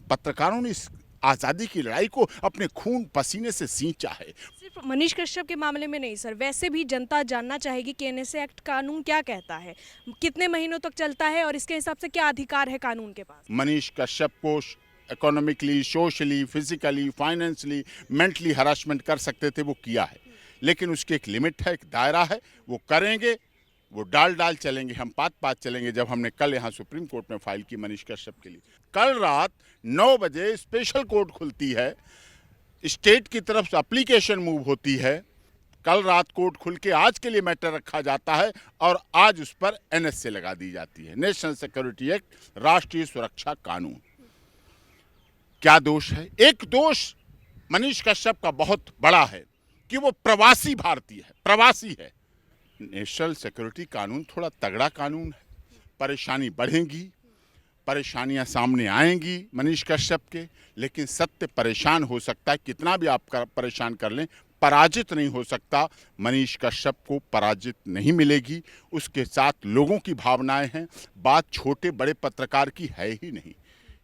पत्रकारों ने इस आज़ादी की लड़ाई को अपने खून पसीने से सींचा है। सिर्फ मनीष कश्यप के मामले में नहीं सर, वैसे भी जनता जानना चाहेगी कि एनएसए एक्ट कानून क्या कहता है, कितने महीनों तक चलता है और इसके हिसाब से क्या अधिकार है कानून के पास। मनीष कश्यप को economically, socially, physically, financially, mentally harassment कर सकते थे, वो किया है। लेकिन उसकी एक लिमिट है, एक दायरा है, वो करेंगे, वो डाल चलेंगे, हम पात चलेंगे। जब हमने कल यहाँ सुप्रीम कोर्ट में फाइल की मनीष कश्यप के लिए, कल रात 9 बजे स्पेशल कोर्ट खुलती है, स्टेट की तरफ से एप्लीकेशन मूव होती है, कल रात कोर्ट खुल के आज के लिए मैटर रखा जाता है और आज उस पर एनएसए लगा दी जाती है, नेशनल सिक्योरिटी एक्ट, राष्ट्रीय सुरक्षा कानून। क्या दोष है? एक दोष मनीष कश्यप का बहुत बड़ा है कि वो प्रवासी भारतीय है, प्रवासी है। नेशनल सिक्योरिटी कानून थोड़ा तगड़ा कानून है, परेशानी बढ़ेगी, परेशानियां सामने आएंगी मनीष कश्यप के, लेकिन सत्य परेशान हो सकता है, कितना भी आप परेशान कर लें, पराजित नहीं हो सकता। मनीष कश्यप को पराजित नहीं मिलेगी, उसके साथ लोगों की भावनाएं हैं। बात छोटे बड़े पत्रकार की है ही नहीं,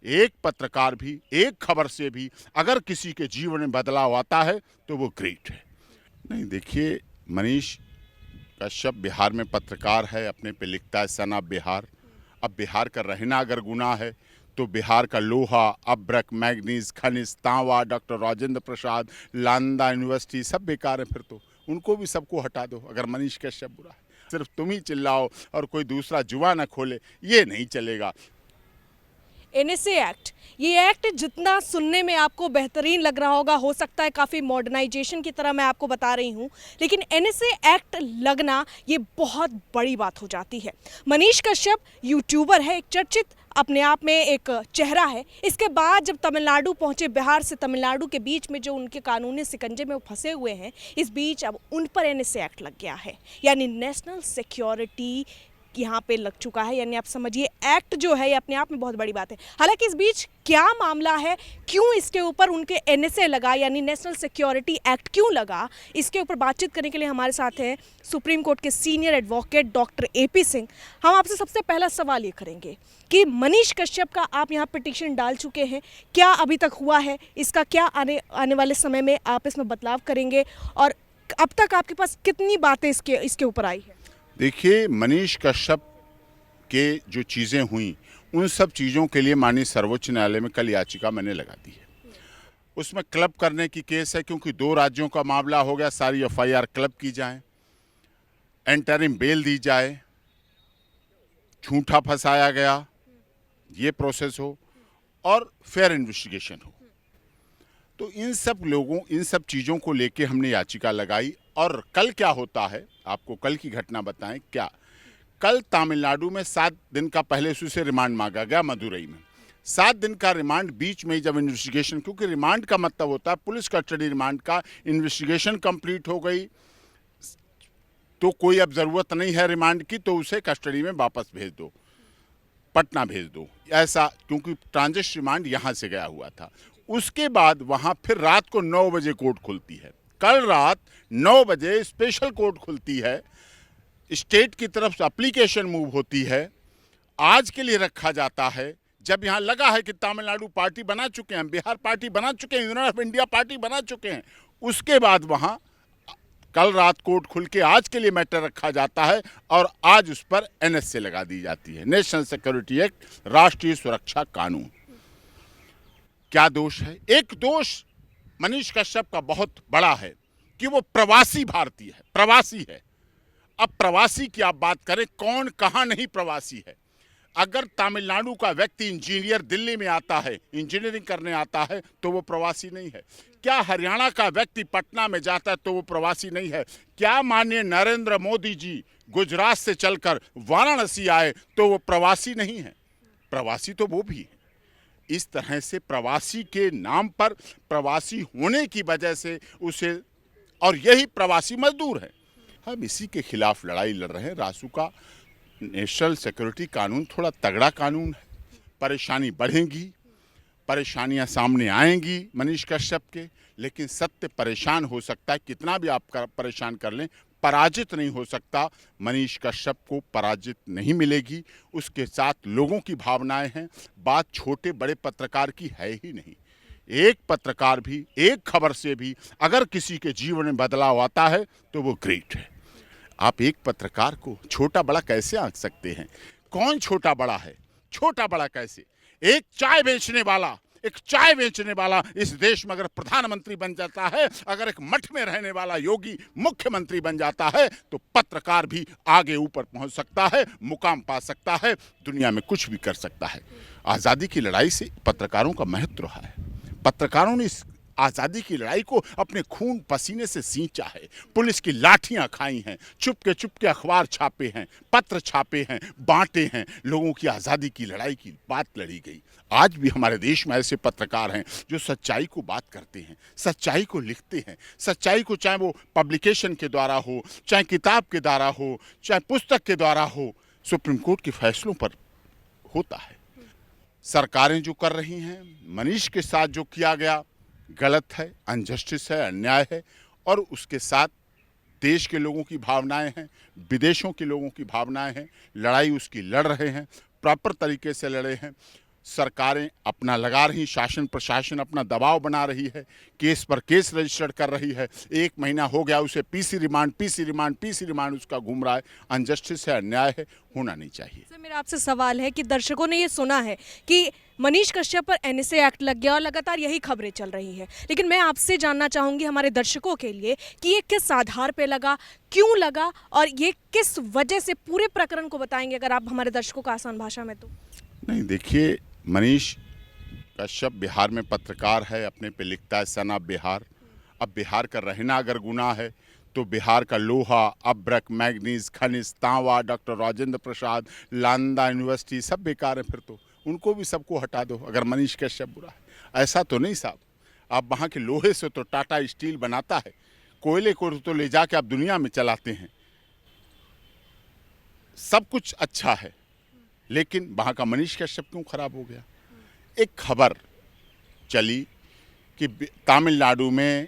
एक पत्रकार भी, एक खबर से भी अगर किसी के जीवन में बदलाव आता है तो वो ग्रेट है। नहीं, देखिए, मनीष कश्यप बिहार में पत्रकार है, अपने पे लिखता है सन ऑफ बिहार। अब बिहार का रहना अगर गुनाह है तो बिहार का लोहा, अब्रक, मैग्नीज, खनिज, तांबा, डॉक्टर राजेंद्र प्रसाद, नालंदा यूनिवर्सिटी सब बेकार है। फिर तो उनको भी सबको हटा दो अगर मनीष कश्यप बुरा है। सिर्फ तुम ही चिल्लाओ और कोई दूसरा जुआ ना खोले, ये नहीं चलेगा। एनएसए एक्ट, ये एक्ट जितना सुनने में आपको बेहतरीन लग रहा होगा, हो सकता है काफ़ी मॉडर्नाइजेशन की तरह मैं आपको बता रही हूँ, लेकिन एनएसए एक्ट लगना ये बहुत बड़ी बात हो जाती है। मनीष कश्यप यूट्यूबर है, एक चर्चित अपने आप में एक चेहरा है। इसके बाद जब तमिलनाडु पहुंचे, बिहार से तमिलनाडु के बीच में जो उनके कानूनी शिकंजे में वो फंसे हुए हैं, इस बीच अब उन पर एनएसए एक्ट लग गया है, यानी नेशनल सिक्योरिटी यहाँ पे लग चुका है। यानी आप समझिए एक्ट जो है ये अपने आप में बहुत बड़ी बात है। हालांकि इस बीच क्या मामला है, क्यों इसके ऊपर उनके एनएसए लगा, यानी नेशनल सिक्योरिटी एक्ट क्यों लगा, इसके ऊपर बातचीत करने के लिए हमारे साथ हैं सुप्रीम कोर्ट के senior advocate doctor AP Singh. हम आपसे सबसे पहला सवाल ये करेंगे कि मनीष कश्यप का आप यहाँ पिटीशन डाल चुके हैं, क्या अभी तक हुआ है, इसका क्या आने वाले समय में आप इसमें बदलाव करेंगे, और अब तक आपके पास कितनी बातें इसके ऊपर आई है? देखिए, मनीष कश्यप के जो चीज़ें हुई, उन सब चीज़ों के लिए माननीय सर्वोच्च न्यायालय में कल याचिका मैंने लगा दी है। उसमें क्लब करने की केस है, क्योंकि 2 राज्यों का मामला हो गया, सारी एफआईआर क्लब की जाए, एंटरिम बेल दी जाए, झूठा फंसाया गया, ये प्रोसेस हो और फेयर इन्वेस्टिगेशन हो। तो इन सब चीज़ों को लेके हमने याचिका लगाई। और कल क्या होता है, आपको कल की घटना बताएं क्या। कल तमिलनाडु में 7 दिन का पहले से रिमांड मांगा गया, मदुरई में 7 दिन का रिमांड। बीच में जब इन्वेस्टिगेशन, क्योंकि रिमांड का मतलब होता है पुलिस कस्टडी रिमांड का, इन्वेस्टिगेशन कंप्लीट हो गई तो कोई अब ज़रूरत नहीं है रिमांड की, तो उसे कस्टडी में वापस भेज दो, पटना भेज दो, ऐसा, क्योंकि ट्रांजिट रिमांड यहाँ से गया हुआ था। उसके बाद वहाँ फिर रात को 9 बजे कोर्ट खुलती है, कल रात 9 बजे स्पेशल कोर्ट खुलती है, स्टेट की तरफ से एप्लीकेशन मूव होती है, आज के लिए रखा जाता है। जब यहाँ लगा है कि तमिलनाडु पार्टी बना चुके हैं, बिहार पार्टी बना चुके हैं, यूनियन ऑफ इंडिया पार्टी बना चुके हैं, उसके बाद वहाँ कल रात कोर्ट खुल के आज के लिए मैटर रखा जाता है और आज उस पर एनएसए लगा दी जाती है, नेशनल सिक्योरिटी एक्ट, राष्ट्रीय सुरक्षा कानून। क्या दोष है? एक दोष मनीष कश्यप का बहुत बड़ा है कि वो प्रवासी भारतीय है, प्रवासी है। अब प्रवासी की आप बात करें, कौन कहां नहीं प्रवासी है। अगर तमिलनाडु का व्यक्ति इंजीनियर दिल्ली में आता है, इंजीनियरिंग करने आता है, तो वो प्रवासी नहीं है। क्या हरियाणा का व्यक्ति पटना में जाता है तो वो प्रवासी नहीं है? क्या माननीय नरेंद्र मोदी जी गुजरात से चलकर वाराणसी आए तो वो प्रवासी नहीं है? प्रवासी तो वो भी है। इस तरह से प्रवासी के नाम पर, प्रवासी होने की वजह से उसे, और यही प्रवासी मजदूर है। हम इसी के खिलाफ लड़ाई लड़ रहे हैं। रासू का नेशनल सिक्योरिटी कानून थोड़ा तगड़ा कानून है, परेशानी बढ़ेगी, परेशानियां सामने आएंगी मनीष कश्यप के, लेकिन सत्य परेशान हो सकता है, कितना भी आप परेशान कर लें, पराजित नहीं हो सकता। मनीष कश्यप को पराजित नहीं मिलेगी। उसके साथ लोगों की भावनाएं हैं। बात छोटे बड़े पत्रकार की है ही नहीं। एक पत्रकार भी, एक खबर से भी अगर किसी के जीवन में बदलाव आता है तो वो ग्रेट है। आप एक पत्रकार को छोटा बड़ा कैसे आंक सकते हैं? कौन छोटा बड़ा है? छोटा बड़ा कैसे? एक चाय बेचने वाला इस देश में अगर प्रधानमंत्री बन जाता है, अगर एक मठ में रहने वाला योगी मुख्यमंत्री बन जाता है, तो पत्रकार भी आगे ऊपर पहुंच सकता है, मुकाम पा सकता है, दुनिया में कुछ भी कर सकता है। आज़ादी की लड़ाई से पत्रकारों का महत्व रहा है। पत्रकारों ने इस आज़ादी की लड़ाई को अपने खून पसीने से सींचा है। पुलिस की लाठियां खाई हैं, चुपके अखबार छापे हैं, पत्र छापे हैं, बांटे हैं, लोगों की आज़ादी की लड़ाई की बात लड़ी गई। आज भी हमारे देश में ऐसे पत्रकार हैं जो सच्चाई को बात करते हैं, सच्चाई को लिखते हैं, सच्चाई को चाहे वो पब्लिकेशन के द्वारा हो, चाहे किताब के द्वारा हो, चाहे पुस्तक के द्वारा हो, सुप्रीम कोर्ट के फैसलों पर होता है। सरकारें जो कर रही हैं, मनीष के साथ जो किया गया गलत है, अनजस्टिस है, अन्याय है। और उसके साथ देश के लोगों की भावनाएं हैं, विदेशों के लोगों की भावनाएं हैं। लड़ाई उसकी लड़ रहे हैं, प्रॉपर तरीके से लड़े हैं। सरकारें अपना लगा रही, शासन प्रशासन अपना दबाव बना रही है, केस पर केस रजिस्टर्ड कर रही है। 1 महीना हो गया उसे पीसी रिमांड उसका घूम रहा है। अनजस्टिस है, अन्याय है, होना नहीं चाहिए। सर, मेरा आपसे सवाल है कि दर्शकों ने ये सुना है कि मनीष कश्यप पर एनएसए एक्ट लग गया और लगातार यही खबरें चल रही है, लेकिन मैं आपसे जानना चाहूंगी हमारे दर्शकों के लिए कि ये किस आधार पे लगा, क्यों लगा और ये किस वजह से, पूरे प्रकरण को बताएंगे अगर आप हमारे दर्शकों को आसान भाषा में। तो नहीं, देखिए, मनीष कश्यप बिहार में पत्रकार है, अपने पे लिखता है सन ऑफ बिहार। अब बिहार का रहना अगर गुनाह है तो बिहार का लोहा, अब्रक, मैग्नीज, खनिज, तांबा, डॉक्टर राजेंद्र प्रसाद, नालंदा यूनिवर्सिटी सब बेकार है। फिर तो उनको भी सबको हटा दो अगर मनीष कश्यप बुरा है। ऐसा तो नहीं साहब। आप वहाँ के लोहे से तो टाटा स्टील बनाता है, कोयले को तो ले जाके आप दुनिया में चलाते हैं, सब कुछ अच्छा है, लेकिन वहाँ का मनीष कश्यप क्यों खराब हो गया? एक खबर चली कि तमिलनाडु में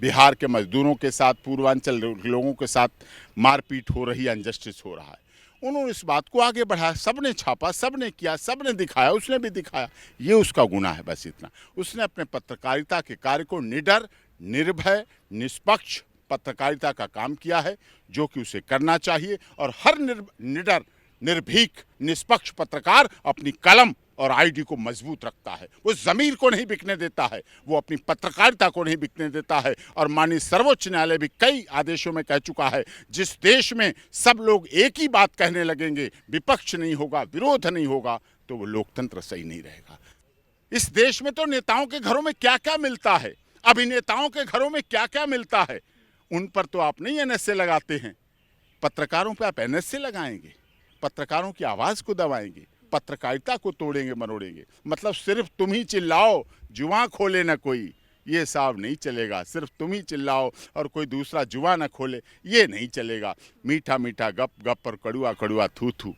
बिहार के मजदूरों के साथ, पूर्वांचल लोगों के साथ मारपीट हो रही, अनजस्टिस हो रहा है। उन्होंने इस बात को आगे बढ़ाया, सबने छापा, सबने किया, सबने दिखाया, उसने भी दिखाया। ये उसका गुनाह है, बस इतना। उसने अपने पत्रकारिता के कार्य को निडर, निर्भय, निष्पक्ष पत्रकारिता का काम किया है, जो कि उसे करना चाहिए। और हर निडर, निर्भीक, निष्पक्ष पत्रकार अपनी कलम और आईडी को मजबूत रखता है। वो ज़मीर को नहीं बिकने देता है, वो अपनी पत्रकारिता को नहीं बिकने देता है। और माननीय सर्वोच्च न्यायालय भी कई आदेशों में कह चुका है, जिस देश में सब लोग एक ही बात कहने लगेंगे, विपक्ष नहीं होगा, विरोध नहीं होगा, तो वो लोकतंत्र सही नहीं रहेगा। इस देश में तो नेताओं के घरों में क्या क्या मिलता है, अभिनेताओं के घरों में क्या क्या मिलता है, उन पर तो आप नहीं एनएसए लगाते हैं। पत्रकारों पर आप एनएसए लगाएंगे, पत्रकारों की आवाज़ को दबाएंगे, पत्रकारिता को तोड़ेंगे मरोड़ेंगे। मतलब सिर्फ तुम ही चिल्लाओ, जुआ खोले ना कोई, ये साहब नहीं चलेगा। सिर्फ तुम ही चिल्लाओ और कोई दूसरा जुआ ना खोले, ये नहीं चलेगा। मीठा मीठा गप गप और कड़ुआ कड़ुआ थू थू।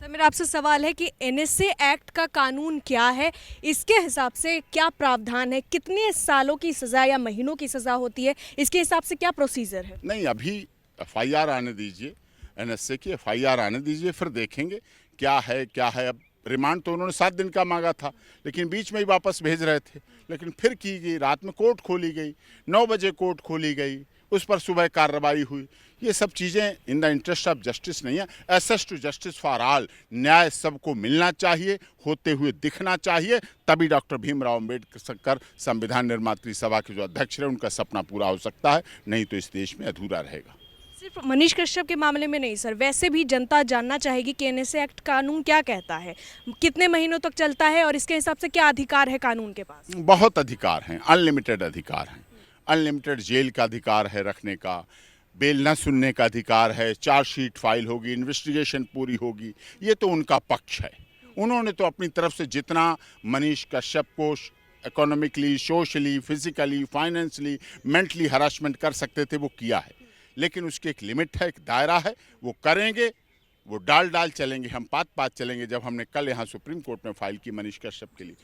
सर, मेरा आपसे सवाल है कि एनएसए एक्ट का कानून क्या है, इसके हिसाब से क्या प्रावधान है, कितने सालों की सज़ा या महीनों की सज़ा होती है, इसके हिसाब से क्या प्रोसीजर है? नहीं, अभी एफआईआर आने दीजिए, एनएसए की एफआईआर आने दीजिए, फिर देखेंगे क्या है क्या है। अब रिमांड तो उन्होंने 7 दिन का मांगा था, लेकिन बीच में ही वापस भेज रहे थे, लेकिन फिर की गई। रात में कोर्ट खोली गई, 9 बजे कोर्ट खोली गई, उस पर सुबह कार्रवाई हुई। ये सब चीज़ें in the interest of justice नहीं है। Access to justice for all, न्याय सबको मिलना चाहिए, होते हुए दिखना चाहिए, तभी डॉक्टर भीमराव अम्बेडकर संविधान निर्मात्री सभा के जो अध्यक्ष रहे, उनका सपना पूरा हो सकता है। नहीं तो इस देश में अधूरा रहेगा। सिर्फ मनीष कश्यप के मामले में नहीं सर, वैसे भी जनता जानना चाहेगी कि एनएसए एक्ट कानून क्या कहता है, कितने महीनों तक चलता है और इसके हिसाब से क्या अधिकार है कानून के पास? बहुत अधिकार हैं, अनलिमिटेड अधिकार हैं। अनलिमिटेड जेल का अधिकार है रखने का, बेल न सुनने का अधिकार है, चार्जशीट फाइल होगी, इन्वेस्टिगेशन पूरी होगी। ये तो उनका पक्ष है। उन्होंने तो अपनी तरफ से जितना मनीष कश्यप को economically, socially, physically, financially, mentally harassment कर सकते थे, वो किया है। लेकिन उसकी एक लिमिट है, एक दायरा है, वो करेंगे। वो डाल चलेंगे, हम पात चलेंगे। जब हमने कल यहाँ सुप्रीम कोर्ट में फाइल की मनीष कश्यप के लिए,